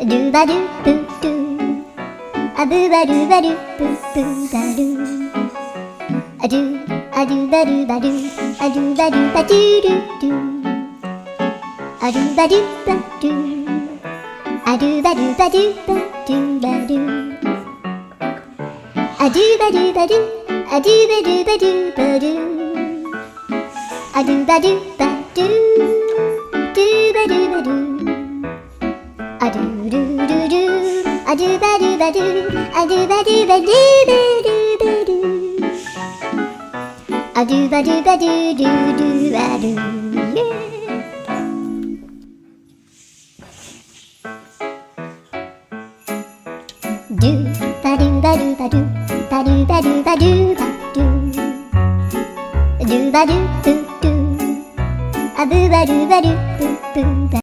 ルバルプルアブバルバルププバルアルアルバルバルアルバルバルルルアルバルバルアルバルバルバルバルアルバルバルアルバルバルバルアルバルバルルバルバルアルルルルアルバルバルアルバルバルバルバルアルバルバルルルアルルバルバルバルバルバルバルバルルバルプルアブバルバルプ